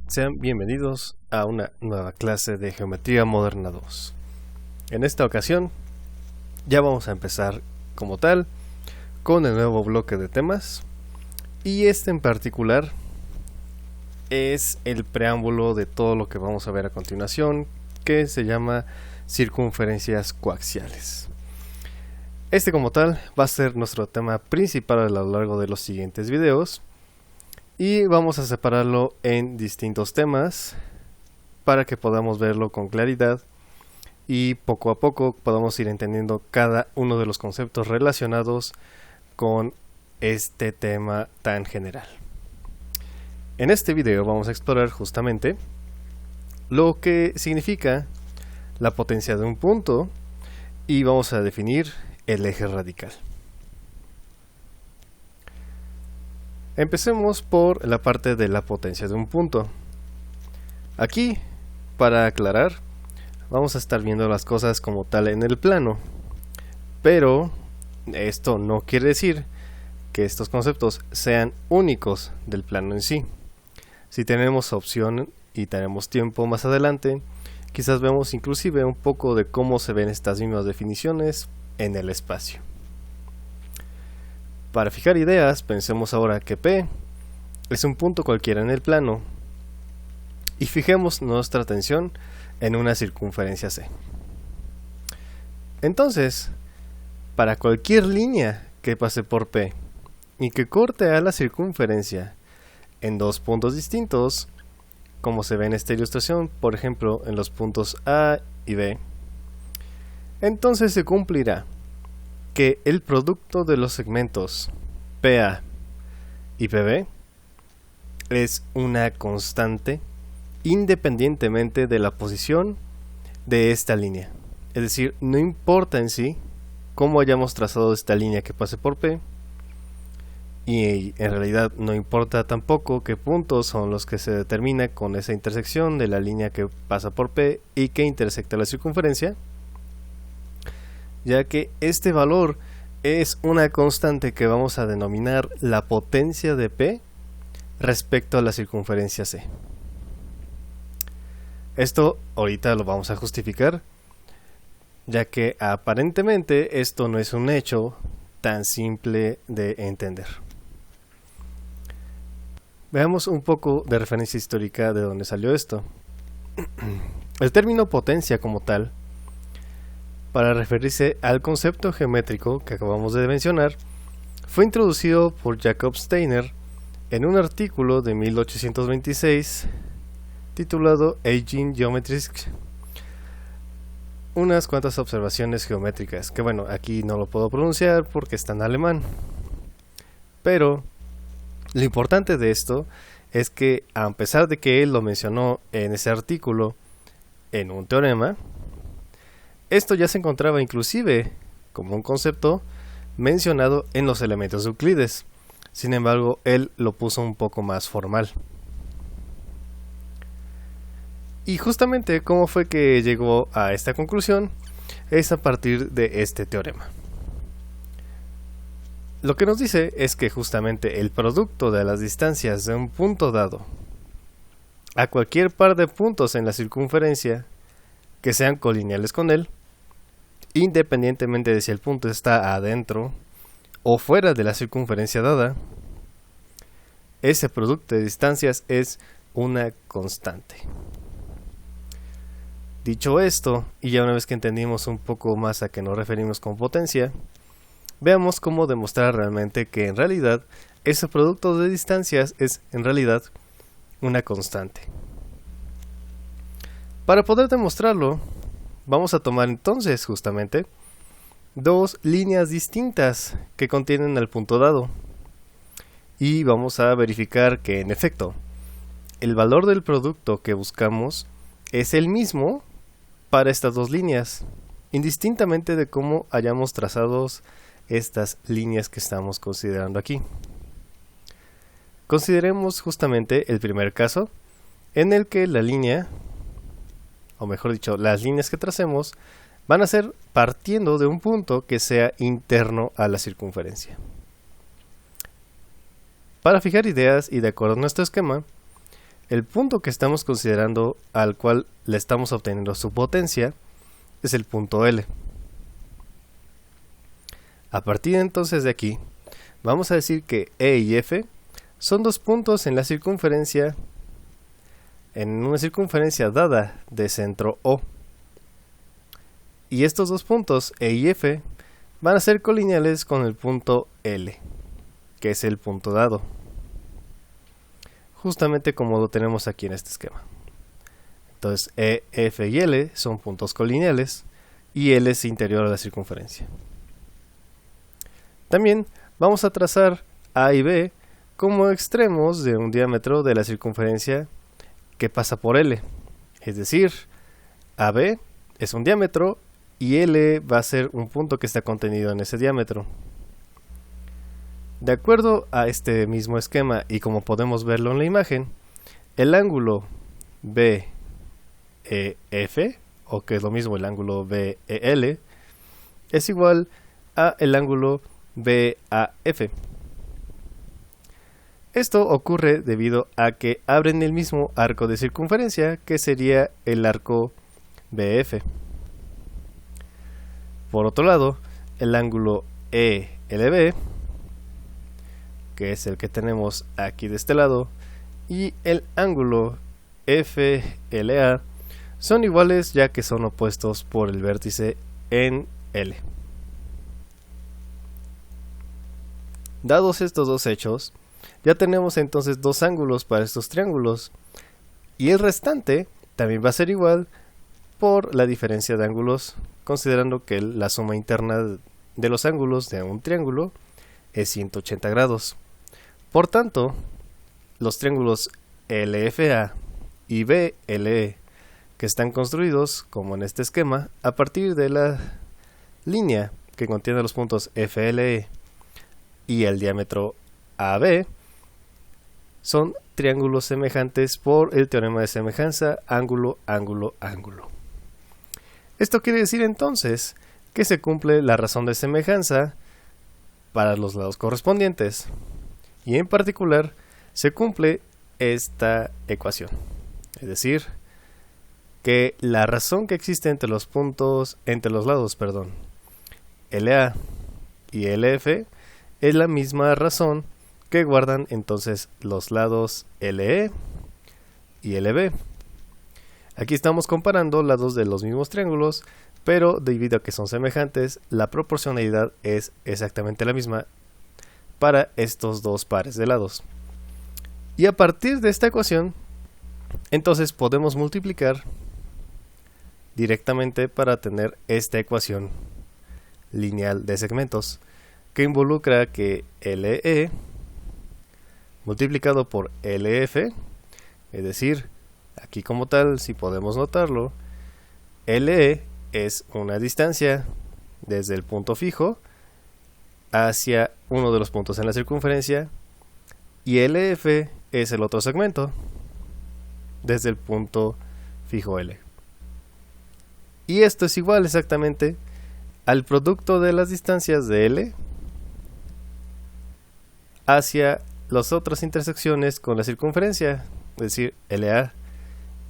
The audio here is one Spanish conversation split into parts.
Sean bienvenidos a una nueva clase de Geometría Moderna 2. En esta ocasión ya vamos a empezar como tal con el nuevo bloque de temas, y este en particular es el preámbulo de todo lo que vamos a ver a continuación, que se llama circunferencias coaxiales. Este como tal va a ser nuestro tema principal a lo largo de los siguientes videos, y vamos a separarlo en distintos temas para que podamos verlo con claridad y poco a poco podamos ir entendiendo cada uno de los conceptos relacionados con este tema tan general. En este video vamos a explorar justamente lo que significa la potencia de un punto y vamos a definir el eje radical. Empecemos por la parte de la potencia de un punto. Aquí, para aclarar, vamos a estar viendo las cosas como tal en el plano, pero esto no quiere decir que estos conceptos sean únicos del plano en sí. Si tenemos opción y tenemos tiempo más adelante, quizás vemos inclusive un poco de cómo se ven estas mismas definiciones en el espacio. Para fijar ideas, pensemos ahora que P es un punto cualquiera en el plano y fijemos nuestra atención en una circunferencia C. Entonces, para cualquier línea que pase por P y que corte a la circunferencia en dos puntos distintos, como se ve en esta ilustración, por ejemplo en los puntos A y B, entonces se cumplirá que el producto de los segmentos PA y PB es una constante independientemente de la posición de esta línea. Es decir, no importa en sí cómo hayamos trazado esta línea que pase por P, y en realidad no importa tampoco qué puntos son los que se determina con esa intersección de la línea que pasa por P y que intersecta la circunferencia, ya que este valor es una constante que vamos a denominar la potencia de P respecto a la circunferencia C. Esto ahorita lo vamos a justificar, ya que aparentemente esto no es un hecho tan simple de entender. Veamos un poco de referencia histórica de dónde salió esto. El término potencia como tal, para referirse al concepto geométrico que acabamos de mencionar, fue introducido por Jakob Steiner en un artículo de 1826 titulado Aging Geometrisch, unas cuantas observaciones geométricas, que bueno, aquí no lo puedo pronunciar porque está en alemán, pero lo importante de esto es que a pesar de que él lo mencionó en ese artículo en un teorema, esto ya se encontraba inclusive como un concepto mencionado en los elementos de Euclides. Sin embargo, él lo puso un poco más formal. Y justamente cómo fue que llegó a esta conclusión es a partir de este teorema. Lo que nos dice es que justamente el producto de las distancias de un punto dado a cualquier par de puntos en la circunferencia que sean colineales con él, independientemente de si el punto está adentro o fuera de la circunferencia dada, ese producto de distancias es una constante. Dicho esto, y ya una vez que entendimos un poco más a qué nos referimos con potencia, veamos cómo demostrar realmente que en realidad ese producto de distancias es en realidad una constante. Para poder demostrarlo, vamos a tomar entonces justamente dos líneas distintas que contienen el punto dado y vamos a verificar que en efecto el valor del producto que buscamos es el mismo para estas dos líneas, indistintamente de cómo hayamos trazado estas líneas que estamos considerando aquí. Consideremos justamente el primer caso en el que la línea, o mejor dicho, las líneas que tracemos van a ser partiendo de un punto que sea interno a la circunferencia. Para fijar ideas y de acuerdo a nuestro esquema, el punto que estamos considerando al cual le estamos obteniendo su potencia es el punto L. A partir entonces de aquí, vamos a decir que E y F son dos puntos en la circunferencia, en una circunferencia dada de centro O. Y estos dos puntos, E y F, van a ser colineales con el punto L, que es el punto dado. Justamente como lo tenemos aquí en este esquema. Entonces E, F y L son puntos colineales y L es interior a la circunferencia. También vamos a trazar A y B como extremos de un diámetro de la circunferencia que pasa por L. Es decir, AB es un diámetro y L va a ser un punto que está contenido en ese diámetro. De acuerdo a este mismo esquema y como podemos verlo en la imagen, el ángulo BEF, o que es lo mismo el ángulo BEL, es igual a el ángulo BAF. Esto ocurre debido a que abren el mismo arco de circunferencia que sería el arco BF. Por otro lado, el ángulo ELB, que es el que tenemos aquí de este lado, y el ángulo FLA son iguales ya que son opuestos por el vértice en L. Dados estos dos hechos, ya tenemos entonces dos ángulos para estos triángulos y el restante también va a ser igual por la diferencia de ángulos, considerando que la suma interna de los ángulos de un triángulo es 180 grados. Por tanto, los triángulos LFA y BLE que están construidos, como en este esquema, a partir de la línea que contiene los puntos FLE y el diámetro AB, son triángulos semejantes por el teorema de semejanza ángulo, ángulo, ángulo. Esto quiere decir entonces que se cumple la razón de semejanza para los lados correspondientes y en particular se cumple esta ecuación, es decir, que la razón que existe entre los lados, LA y LF es la misma razón que guardan entonces los lados LE y LB. Aquí estamos comparando lados de los mismos triángulos, pero debido a que son semejantes, la proporcionalidad es exactamente la misma para estos dos pares de lados. Y a partir de esta ecuación, entonces podemos multiplicar directamente para tener esta ecuación lineal de segmentos, que involucra que LE multiplicado por LF, es decir, aquí como tal, si podemos notarlo, LE es una distancia desde el punto fijo hacia uno de los puntos en la circunferencia y LF es el otro segmento desde el punto fijo L. Y esto es igual exactamente al producto de las distancias de L hacia las otras intersecciones con la circunferencia, es decir, LA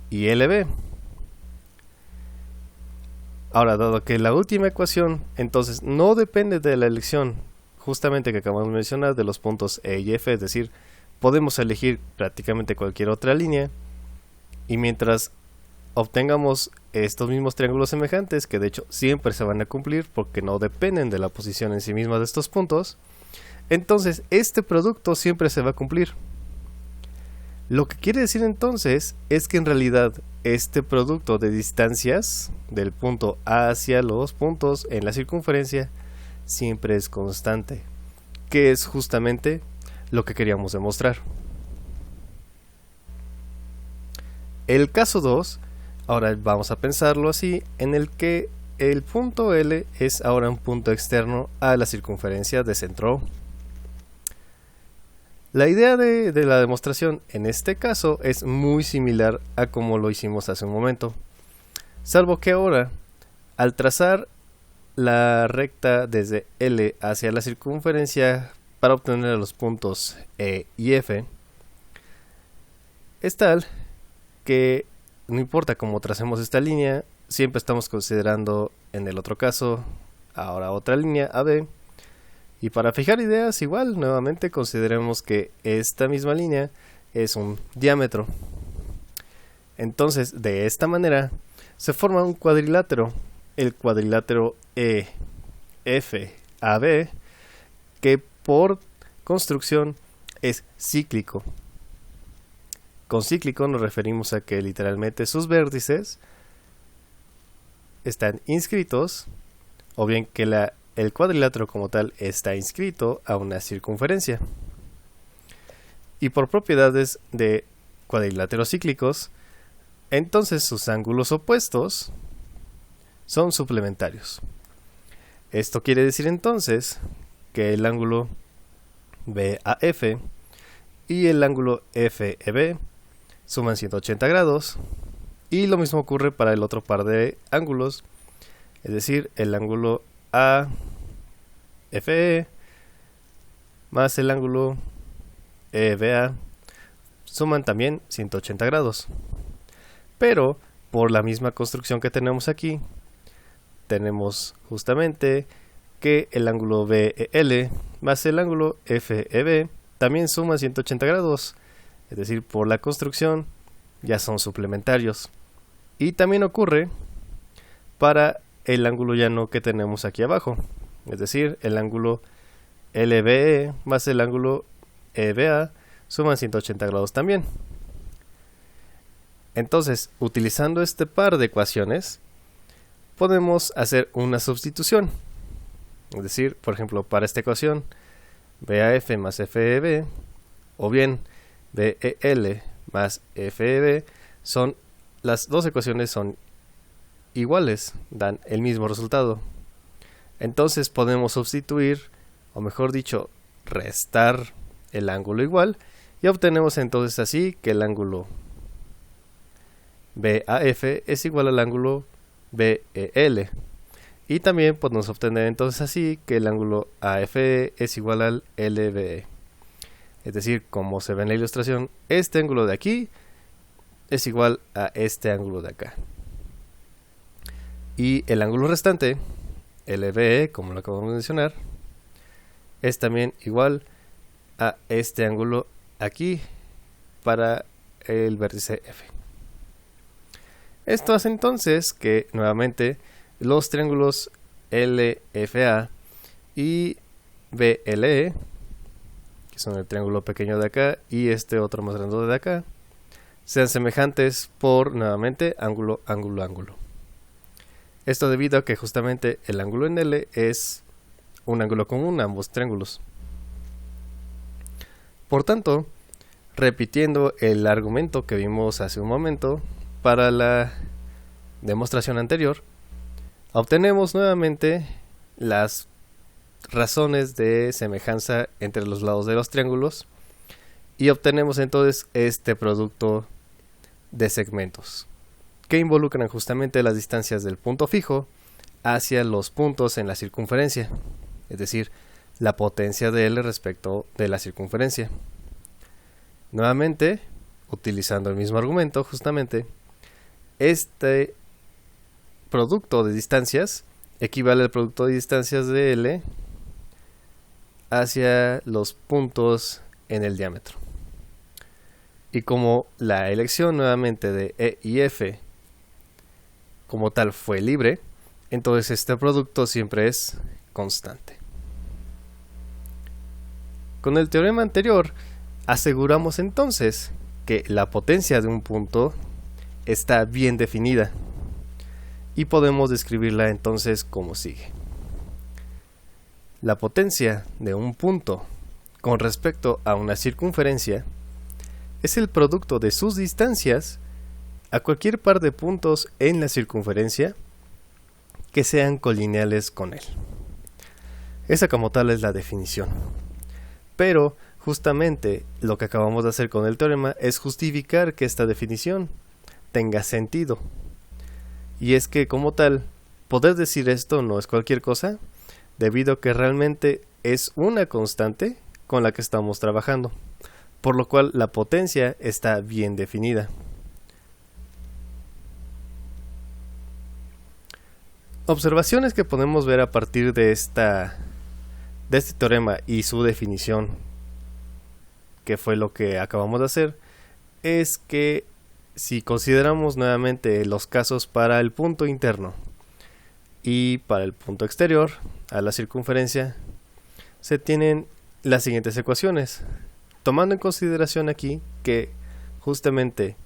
y LB. Ahora, dado que la última ecuación entonces no depende de la elección justamente que acabamos de mencionar de los puntos E y F, es decir, podemos elegir prácticamente cualquier otra línea y mientras obtengamos estos mismos triángulos semejantes, que de hecho siempre se van a cumplir porque no dependen de la posición en sí misma de estos puntos, entonces este producto siempre se va a cumplir. Lo que quiere decir entonces es que en realidad este producto de distancias del punto A hacia los puntos en la circunferencia siempre es constante, que es justamente lo que queríamos demostrar. El caso 2, ahora vamos a pensarlo así, en el que el punto L es ahora un punto externo a la circunferencia de centro O. La idea de la demostración en este caso es muy similar a como lo hicimos hace un momento, salvo que ahora, al trazar la recta desde L hacia la circunferencia para obtener los puntos E y F, es tal que no importa cómo tracemos esta línea, siempre estamos considerando en el otro caso ahora otra línea AB. Y para fijar ideas, igual, nuevamente consideremos que esta misma línea es un diámetro. Entonces, de esta manera, se forma un cuadrilátero, el cuadrilátero EFAB, que por construcción es cíclico. Con cíclico nos referimos a que literalmente sus vértices están inscritos, o bien que el cuadrilátero como tal está inscrito a una circunferencia. Y por propiedades de cuadriláteros cíclicos, entonces sus ángulos opuestos son suplementarios. Esto quiere decir entonces que el ángulo BAF y el ángulo FEB suman 180 grados, y lo mismo ocurre para el otro par de ángulos, es decir, el ángulo AFE más el ángulo EBA suman también 180 grados. Pero por la misma construcción que tenemos aquí, tenemos justamente que el ángulo BEL más el ángulo FEB también suman 180 grados. Es decir, por la construcción ya son suplementarios. Y también ocurre para el ángulo llano que tenemos aquí abajo. Es decir, el ángulo LBE más el ángulo EBA suman 180 grados también. Entonces, utilizando este par de ecuaciones, podemos hacer una sustitución. Es decir, por ejemplo, para esta ecuación, BAF más FEB, o bien BEL más FEB, las dos ecuaciones son iguales, dan el mismo resultado. Entonces podemos sustituir, o mejor dicho, restar el ángulo igual, y obtenemos entonces así que el ángulo BAF es igual al ángulo BEL. Y también podemos obtener entonces así que el ángulo AFE es igual al LBE. Es decir, como se ve en la ilustración, este ángulo de aquí es igual a este ángulo de acá. Y el ángulo restante, LBE, como lo acabamos de mencionar, es también igual a este ángulo aquí para el vértice F. Esto hace entonces que nuevamente los triángulos LFA y BLE, que son el triángulo pequeño de acá y este otro más grande de acá, sean semejantes por nuevamente ángulo, ángulo, ángulo. Esto debido a que justamente el ángulo en L es un ángulo común a ambos triángulos. Por tanto, repitiendo el argumento que vimos hace un momento para la demostración anterior, obtenemos nuevamente las razones de semejanza entre los lados de los triángulos y obtenemos entonces este producto de segmentos que involucran justamente las distancias del punto fijo hacia los puntos en la circunferencia, es decir, la potencia de L respecto de la circunferencia. Nuevamente, utilizando el mismo argumento, justamente, este producto de distancias equivale al producto de distancias de L hacia los puntos en el diámetro. Y como la elección nuevamente de E y F como tal fue libre, entonces este producto siempre es constante. Con el teorema anterior aseguramos entonces que la potencia de un punto está bien definida y podemos describirla entonces como sigue. La potencia de un punto con respecto a una circunferencia es el producto de sus distancias a cualquier par de puntos en la circunferencia que sean colineales con él. Esa como tal es la definición. Pero justamente lo que acabamos de hacer con el teorema es justificar que esta definición tenga sentido. Y es que como tal, poder decir esto no es cualquier cosa, debido a que realmente es una constante con la que estamos trabajando. por lo cual la potencia está bien definida. Observaciones que podemos ver a partir de este teorema y su definición, que fue lo que acabamos de hacer, es que si consideramos nuevamente los casos para el punto interno y para el punto exterior, a la circunferencia, se tienen las siguientes ecuaciones, tomando en consideración aquí que justamente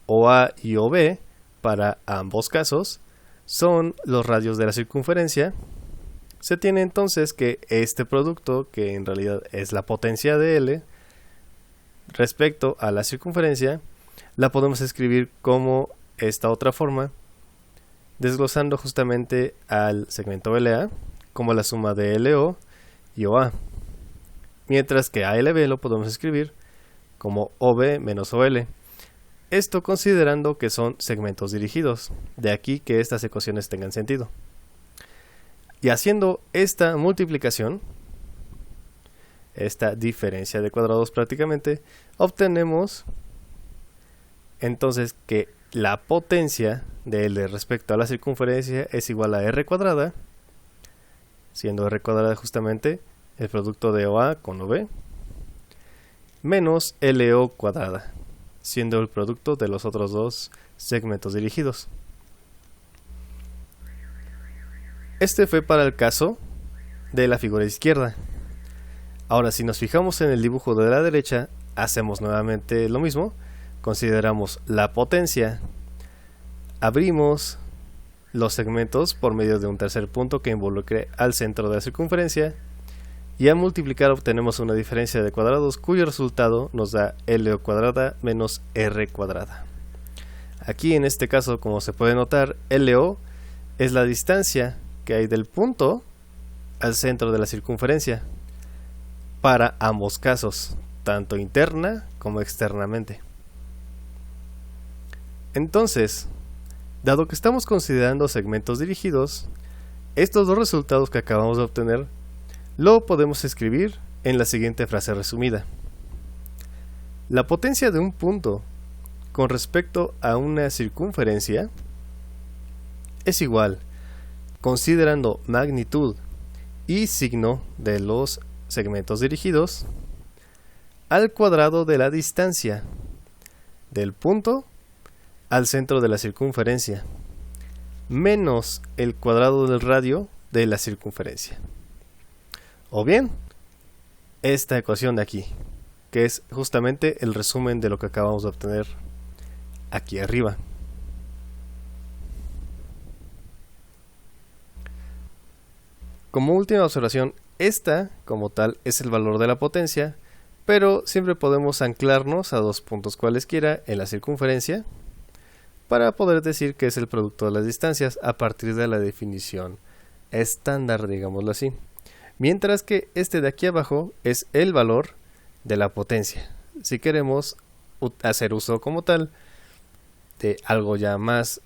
OA y OB para ambos casos son los radios de la circunferencia. Se tiene entonces que este producto, que en realidad es la potencia de L respecto a la circunferencia, la podemos escribir como esta otra forma, desglosando justamente al segmento LA como la suma de LO y OA, mientras que ALB lo podemos escribir como OB menos OL. Esto considerando que son segmentos dirigidos, de aquí que estas ecuaciones tengan sentido. Y haciendo esta multiplicación, esta diferencia de cuadrados prácticamente, obtenemos entonces que la potencia de L respecto a la circunferencia es igual a R cuadrada, siendo R cuadrada justamente el producto de OA con OB, menos LO cuadrada, siendo el producto de los otros dos segmentos dirigidos. Este fue para el caso de la figura izquierda. Ahora, si nos fijamos en el dibujo de la derecha, hacemos nuevamente lo mismo. Consideramos la potencia, abrimos los segmentos por medio de un tercer punto que involucre al centro de la circunferencia, y al multiplicar obtenemos una diferencia de cuadrados cuyo resultado nos da LO cuadrada menos R cuadrada. Aquí en este caso, como se puede notar, LO es la distancia que hay del punto al centro de la circunferencia para ambos casos, tanto interna como externamente. Entonces, dado que estamos considerando segmentos dirigidos, estos dos resultados que acabamos de obtener lo podemos escribir en la siguiente frase resumida. La potencia de un punto con respecto a una circunferencia es igual, considerando magnitud y signo de los segmentos dirigidos, al cuadrado de la distancia del punto al centro de la circunferencia, menos el cuadrado del radio de la circunferencia. O bien, esta ecuación de aquí, que es justamente el resumen de lo que acabamos de obtener aquí arriba. Como última observación, esta, como tal, es el valor de la potencia, pero siempre podemos anclarnos a dos puntos cualesquiera en la circunferencia para poder decir que es el producto de las distancias a partir de la definición estándar, digámoslo así. Mientras que este de aquí abajo es el valor de la potencia. Si queremos hacer uso como tal de algo ya más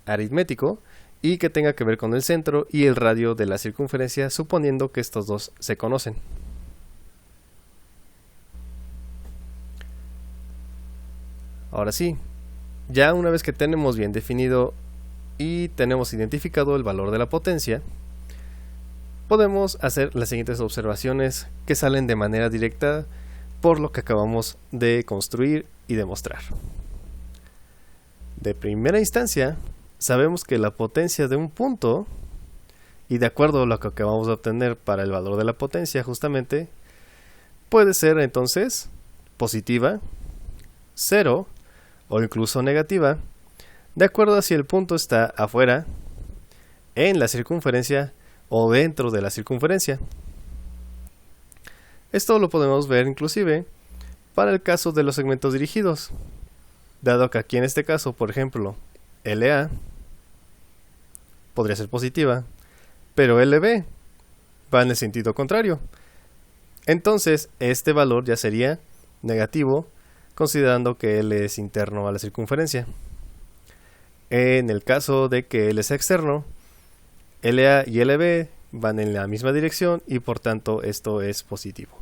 aritmético y que tenga que ver con el centro y el radio de la circunferencia, suponiendo que estos dos se conocen. Ahora sí, ya una vez que tenemos bien definido y tenemos identificado el valor de la potencia, podemos hacer las siguientes observaciones que salen de manera directa por lo que acabamos de construir y demostrar. De primera instancia, sabemos que la potencia de un punto, y de acuerdo a lo que acabamos de obtener para el valor de la potencia justamente, puede ser entonces positiva, 0 o incluso negativa, de acuerdo a si el punto está afuera, en la circunferencia o dentro de la circunferencia. Esto lo podemos ver inclusive para el caso de los segmentos dirigidos, dado que aquí en este caso, por ejemplo, LA podría ser positiva, pero LB va en el sentido contrario. Entonces este valor ya sería negativo, considerando que L es interno a la circunferencia. En el caso de que L sea externo, LA y LB van en la misma dirección y por tanto esto es positivo.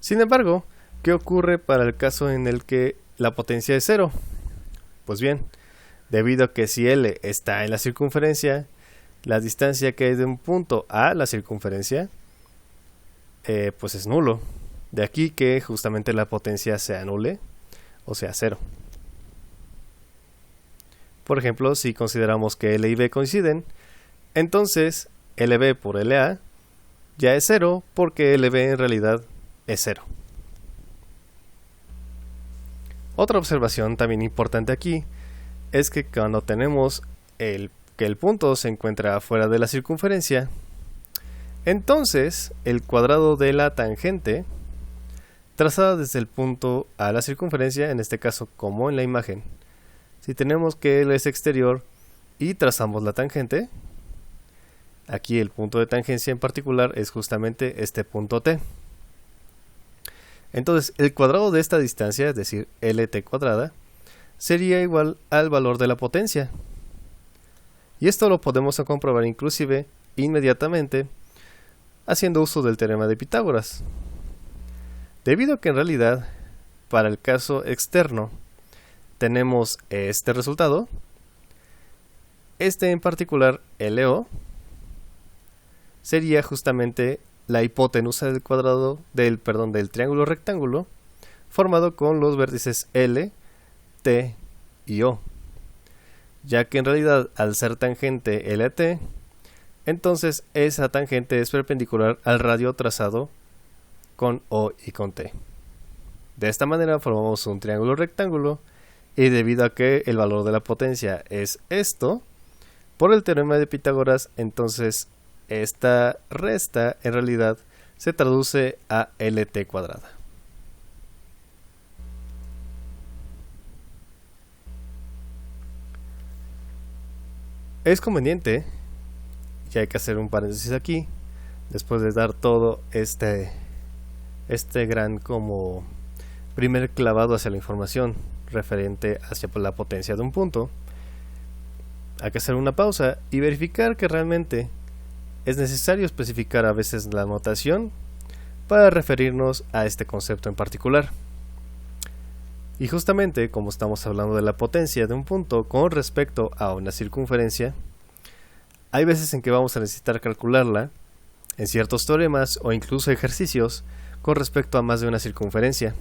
Sin embargo, ¿Qué ocurre para el caso en el que la potencia es 0? Pues bien, debido a que si L está en la circunferencia, la distancia que hay de un punto a la circunferencia, pues es nulo. De aquí que justamente la potencia se anule, o sea 0. Por ejemplo, si consideramos que L y B coinciden, entonces LB por LA ya es 0 porque LB en realidad es 0. Otra observación también importante aquí es que cuando tenemos que el punto se encuentra fuera de la circunferencia, entonces el cuadrado de la tangente trazada desde el punto a la circunferencia, en este caso como en la imagen, si tenemos que L es exterior y trazamos la tangente, aquí el punto de tangencia en particular es justamente este punto T. Entonces el cuadrado de esta distancia, es decir, LT cuadrada, sería igual al valor de la potencia. Y esto lo podemos comprobar inclusive inmediatamente haciendo uso del teorema de Pitágoras. Debido a que en realidad, para el caso externo, tenemos este resultado, este en particular, LO, sería justamente la hipotenusa del cuadrado del triángulo rectángulo formado con los vértices L, T y O, ya que en realidad al ser tangente LT, entonces esa tangente es perpendicular al radio trazado con O y con T. De esta manera formamos un triángulo rectángulo y debido a que el valor de la potencia es esto, por el teorema de Pitágoras, entonces esta resta en realidad se traduce a LT cuadrada. Es conveniente, y hay que hacer un paréntesis aquí, después de dar todo este gran como primer clavado hacia la información referente hacia la potencia de un punto, hay que hacer una pausa y verificar que realmente es necesario especificar a veces la notación para referirnos a este concepto en particular. Y justamente como estamos hablando de la potencia de un punto con respecto a una circunferencia, hay veces en que vamos a necesitar calcularla en ciertos teoremas o incluso ejercicios con respecto a más de una circunferencia.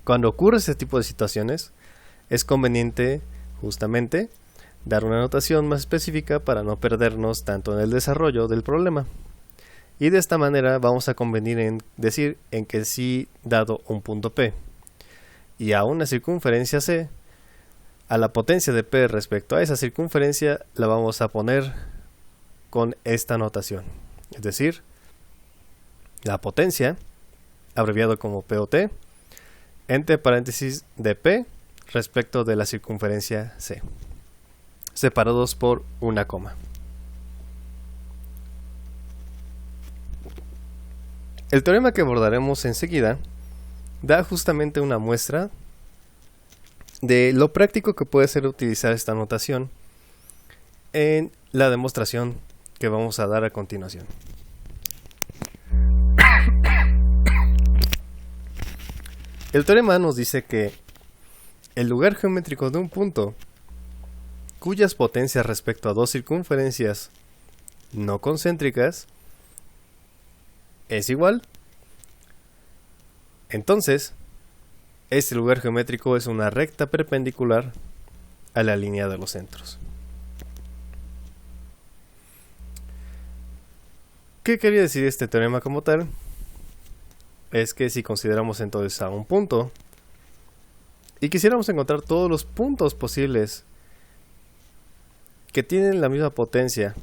Cuando ocurre este tipo de situaciones, es conveniente justamente dar una notación más específica para no perdernos tanto en el desarrollo del problema. Y de esta manera vamos a convenir en decir en que si dado un punto P y a una circunferencia C, a la potencia de P respecto a esa circunferencia la vamos a poner con esta notación. Es decir, la potencia, abreviado como P o T, entre paréntesis de P respecto de la circunferencia C, separados por una coma. El teorema que abordaremos enseguida da justamente una muestra de lo práctico que puede ser utilizar esta notación en la demostración que vamos a dar a continuación. El teorema nos dice que el lugar geométrico de un punto cuyas potencias respecto a dos circunferencias no concéntricas es igual, entonces este lugar geométrico es una recta perpendicular a la línea de los centros. ¿Qué quería decir este teorema como tal? Es que si consideramos entonces a un punto y quisiéramos encontrar todos los puntos posibles que tienen la misma potencia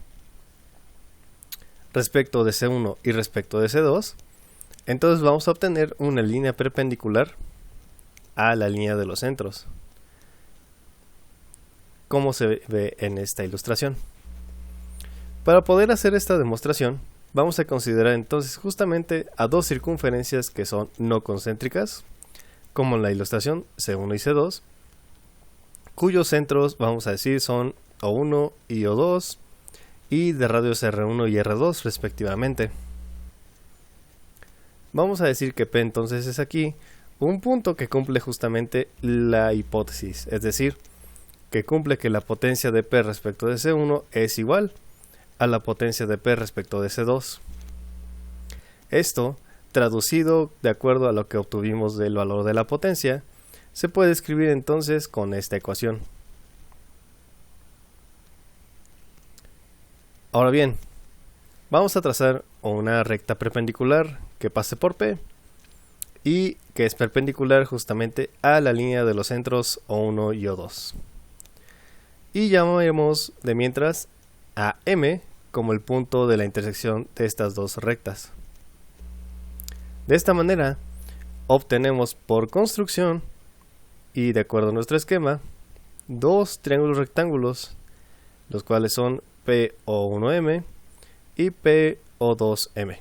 respecto de C1 y respecto de C2, entonces vamos a obtener una línea perpendicular a la línea de los centros, como se ve en esta ilustración. Para poder hacer esta demostración, vamos a considerar entonces justamente a dos circunferencias que son no concéntricas, como en la ilustración C1 y C2, cuyos centros vamos a decir son O1 y O2 y de radios R1 y R2 respectivamente. Vamos a decir que P entonces es aquí un punto que cumple justamente la hipótesis, es decir, que cumple que la potencia de P respecto de C1 es igual a la potencia de P respecto de C2. Esto, traducido de acuerdo a lo que obtuvimos del valor de la potencia, se puede escribir entonces con esta ecuación. Ahora bien, vamos a trazar una recta perpendicular que pase por P y que es perpendicular justamente a la línea de los centros O1 y O2. Y llamaremos de mientras a M como el punto de la intersección de estas dos rectas. De esta manera, obtenemos por construcción y de acuerdo a nuestro esquema, dos triángulos rectángulos, los cuales son PO1M y PO2M.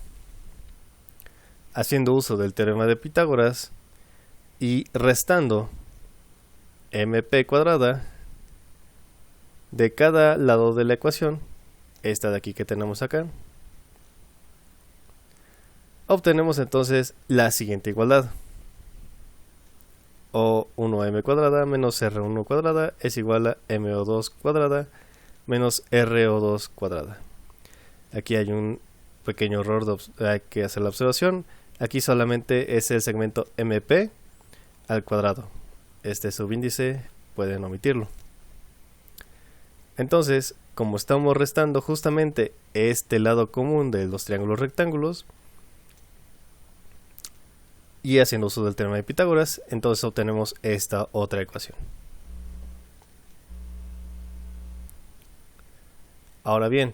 Haciendo uso del teorema de Pitágoras y restando MP cuadrada de cada lado de la ecuación, esta de aquí que tenemos acá, obtenemos entonces la siguiente igualdad. O1M cuadrada menos R1 cuadrada es igual a MO2 cuadrada menos RO2 cuadrada. Aquí hay un pequeño error, hay que hacer la observación. Aquí solamente es el segmento MP al cuadrado. Este subíndice pueden omitirlo. Entonces, como estamos restando justamente este lado común de los triángulos rectángulos y haciendo uso del teorema de Pitágoras, entonces obtenemos esta otra ecuación. Ahora bien,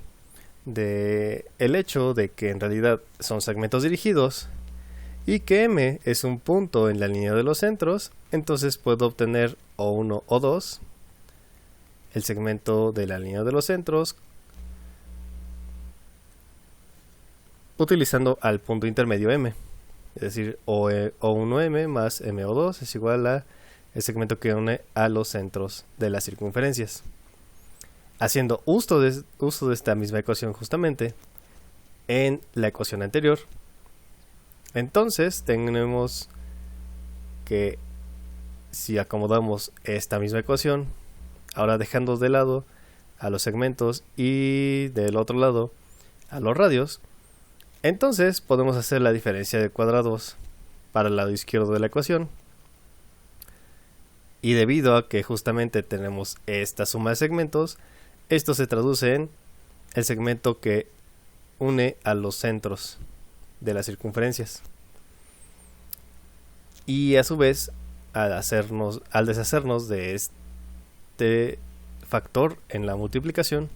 el hecho de que en realidad son segmentos dirigidos y que M es un punto en la línea de los centros, entonces puedo obtener O1, O2, el segmento de la línea de los centros, utilizando al punto intermedio M, es decir, O1M más MO2 es igual a el segmento que une a los centros de las circunferencias. Haciendo uso de esta misma ecuación justamente en la ecuación anterior, entonces tenemos que si acomodamos esta misma ecuación, ahora dejando de lado a los segmentos y del otro lado a los radios, entonces podemos hacer la diferencia de cuadrados para el lado izquierdo de la ecuación. Y debido a que justamente tenemos esta suma de segmentos, esto se traduce en el segmento que une a los centros de las circunferencias. Y a su vez, al deshacernos de este factor en la multiplicación,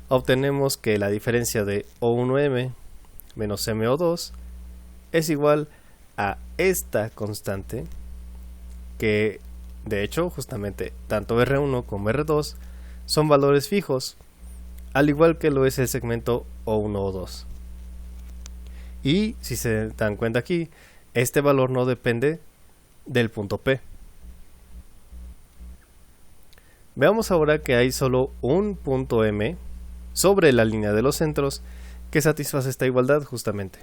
obtenemos que la diferencia de O1M menos MO2 es igual a esta constante, que de hecho justamente tanto R1 como R2 son valores fijos, al igual que lo es el segmento O1-O2. Y si se dan cuenta aquí, este valor no depende del punto P. Veamos ahora que hay solo un punto M sobre la línea de los centros que satisface esta igualdad justamente.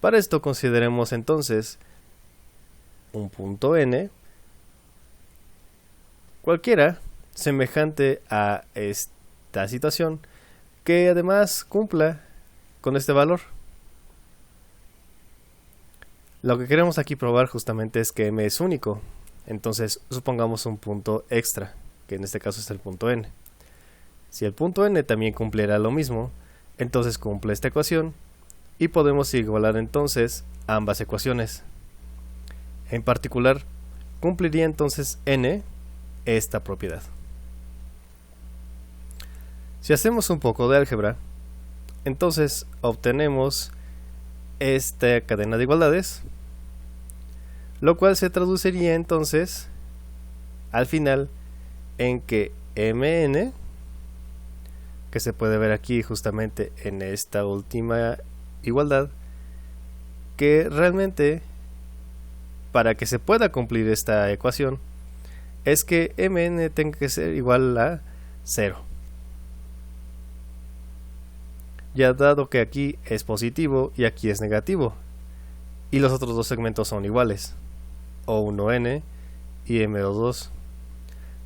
Para esto consideremos entonces un punto N cualquiera semejante a esta situación, que además cumpla con este valor. Lo que queremos aquí probar justamente es que M es único, entonces supongamos un punto extra, que en este caso es el punto N. Si el punto N también cumpliera lo mismo, entonces cumple esta ecuación y podemos igualar entonces ambas ecuaciones. En particular, cumpliría entonces N esta propiedad. Si hacemos un poco de álgebra, entonces obtenemos esta cadena de igualdades, lo cual se traduciría entonces al final en que Mn, que se puede ver aquí justamente en esta última igualdad, que realmente para que se pueda cumplir esta ecuación es que Mn tenga que ser igual a 0. Ya dado que aquí es positivo y aquí es negativo, y los otros dos segmentos son iguales, O1n y M22,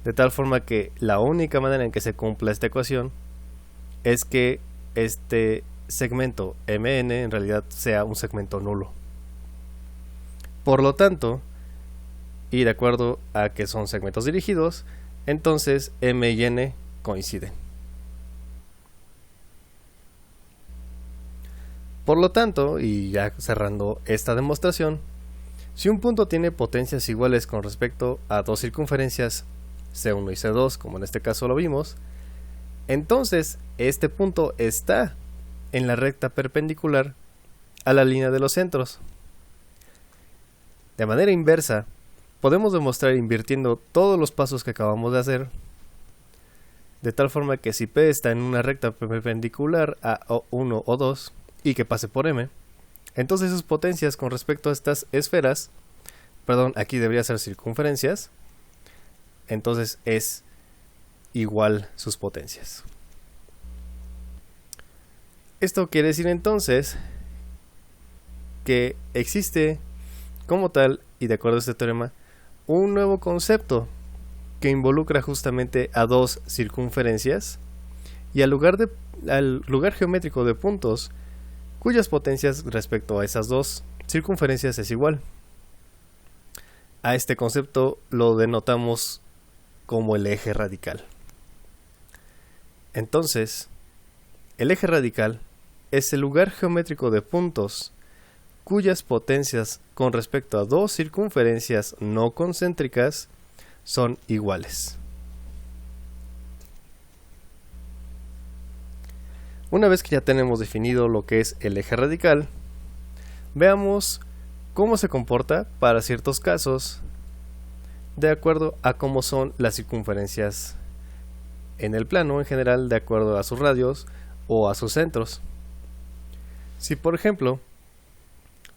de tal forma que la única manera en que se cumpla esta ecuación es que este segmento Mn en realidad sea un segmento nulo. Por lo tanto, y de acuerdo a que son segmentos dirigidos, entonces M y N coinciden. Por lo tanto, y ya cerrando esta demostración, si un punto tiene potencias iguales con respecto a dos circunferencias C1 y C2, como en este caso lo vimos, entonces este punto está en la recta perpendicular a la línea de los centros. De manera inversa, podemos demostrar invirtiendo todos los pasos que acabamos de hacer, de tal forma que si P está en una recta perpendicular a O1 o 2 y que pase por M, entonces sus potencias con respecto a estas esferas, perdón, aquí debería ser circunferencias, entonces es igual sus potencias. Esto quiere decir entonces que existe como tal, y de acuerdo a este teorema, un nuevo concepto que involucra justamente a dos circunferencias y al lugar geométrico de puntos cuyas potencias respecto a esas dos circunferencias es igual. A este concepto lo denotamos como el eje radical. Entonces, el eje radical es el lugar geométrico de puntos cuyas potencias con respecto a dos circunferencias no concéntricas son iguales. Una vez que ya tenemos definido lo que es el eje radical, veamos cómo se comporta para ciertos casos de acuerdo a cómo son las circunferencias en el plano en general, de acuerdo a sus radios o a sus centros. Si por ejemplo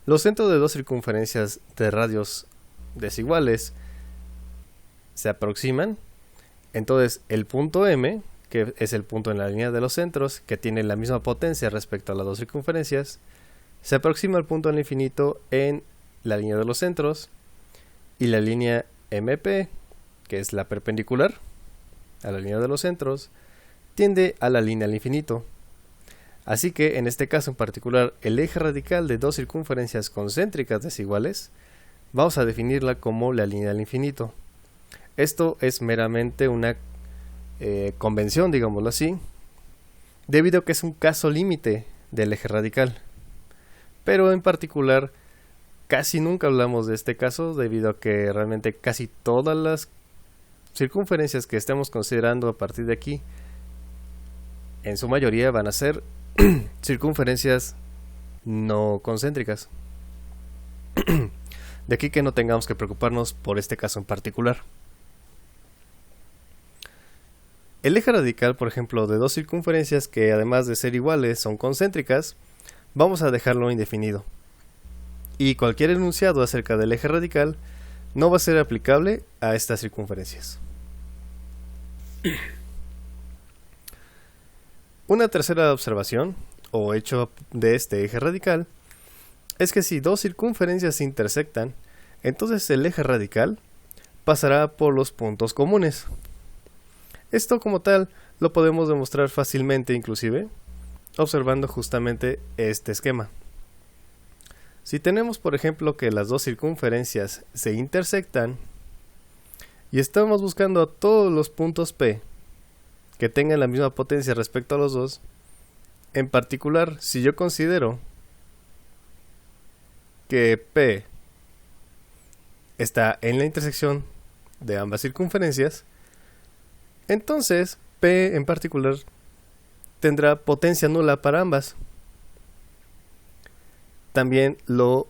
los centros de dos circunferencias de radios desiguales se aproximan, entonces el punto M, que es el punto en la línea de los centros, que tiene la misma potencia respecto a las dos circunferencias, se aproxima al punto al infinito en la línea de los centros, y la línea MP, que es la perpendicular a la línea de los centros, tiende a la línea al infinito. Así que en este caso en particular, el eje radical de dos circunferencias concéntricas desiguales, vamos a definirla como la línea al infinito. Esto es meramente una convención, digámoslo así, debido a que es un caso límite del eje radical. Pero en particular, casi nunca hablamos de este caso, debido a que realmente casi todas las circunferencias que estemos considerando a partir de aquí, en su mayoría van a ser circunferencias no concéntricas. De aquí que no tengamos que preocuparnos por este caso en particular. El eje radical, por ejemplo, de dos circunferencias que además de ser iguales son concéntricas, vamos a dejarlo indefinido. Y cualquier enunciado acerca del eje radical no va a ser aplicable a estas circunferencias. Una tercera observación, o hecho de este eje radical, es que si dos circunferencias se intersectan, entonces el eje radical pasará por los puntos comunes. Esto como tal lo podemos demostrar fácilmente inclusive observando justamente este esquema. Si tenemos por ejemplo que las dos circunferencias se intersectan y estamos buscando a todos los puntos P que tengan la misma potencia respecto a los dos, en particular si yo considero que P está en la intersección de ambas circunferencias, entonces P en particular tendrá potencia nula para ambas. También lo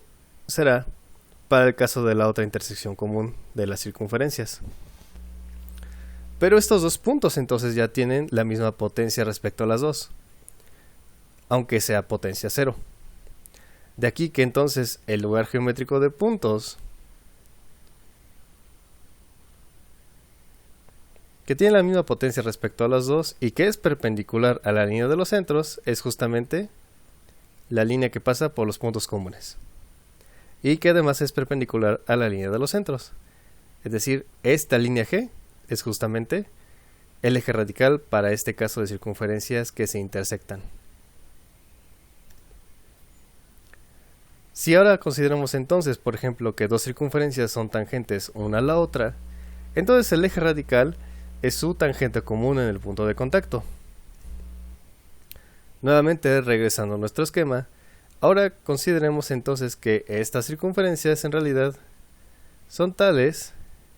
será para el caso de la otra intersección común de las circunferencias. Pero estos dos puntos entonces ya tienen la misma potencia respecto a las dos, aunque sea potencia cero. De aquí que entonces el lugar geométrico de puntos que tiene la misma potencia respecto a las dos y que es perpendicular a la línea de los centros es justamente la línea que pasa por los puntos comunes. y que además es perpendicular a la línea de los centros. Es decir, esta línea G es justamente el eje radical para este caso de circunferencias que se intersectan. Si ahora consideramos entonces, por ejemplo, que dos circunferencias son tangentes una a la otra, entonces el eje radical es su tangente común en el punto de contacto. Nuevamente, regresando a nuestro esquema, ahora consideremos entonces que estas circunferencias en realidad son tales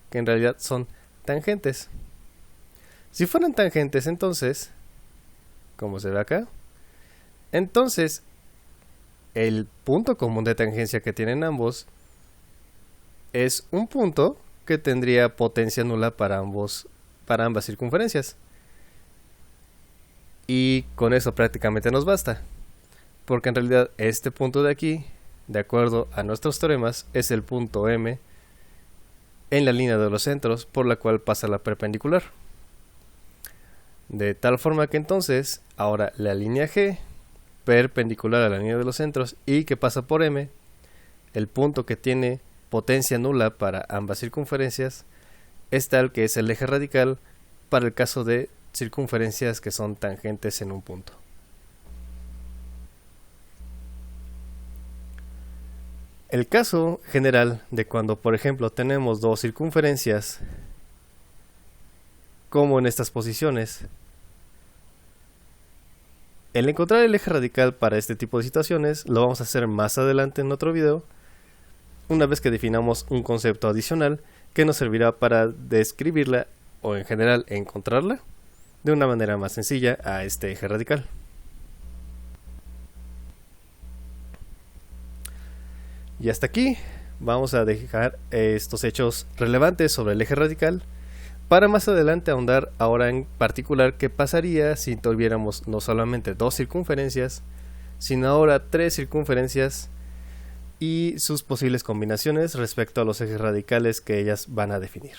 que en realidad son tangentes. Si fueran tangentes entonces, como se ve acá, entonces el punto común de tangencia que tienen ambos es un punto que tendría potencia nula para ambas circunferencias. Y con eso prácticamente nos basta, porque en realidad este punto de aquí, de acuerdo a nuestros teoremas, es el punto M en la línea de los centros por la cual pasa la perpendicular. De tal forma que entonces, ahora la línea G, perpendicular a la línea de los centros y que pasa por M, el punto que tiene potencia nula para ambas circunferencias, es tal que es el eje radical para el caso de circunferencias que son tangentes en un punto. El caso general de cuando, por ejemplo, tenemos dos circunferencias, como en estas posiciones, el encontrar el eje radical para este tipo de situaciones lo vamos a hacer más adelante en otro video, una vez que definamos un concepto adicional que nos servirá para describirla o en general encontrarla de una manera más sencilla a este eje radical. Y hasta aquí vamos a dejar estos hechos relevantes sobre el eje radical para más adelante ahondar ahora en particular qué pasaría si tuviéramos no solamente dos circunferencias, sino ahora tres circunferencias y sus posibles combinaciones respecto a los ejes radicales que ellas van a definir.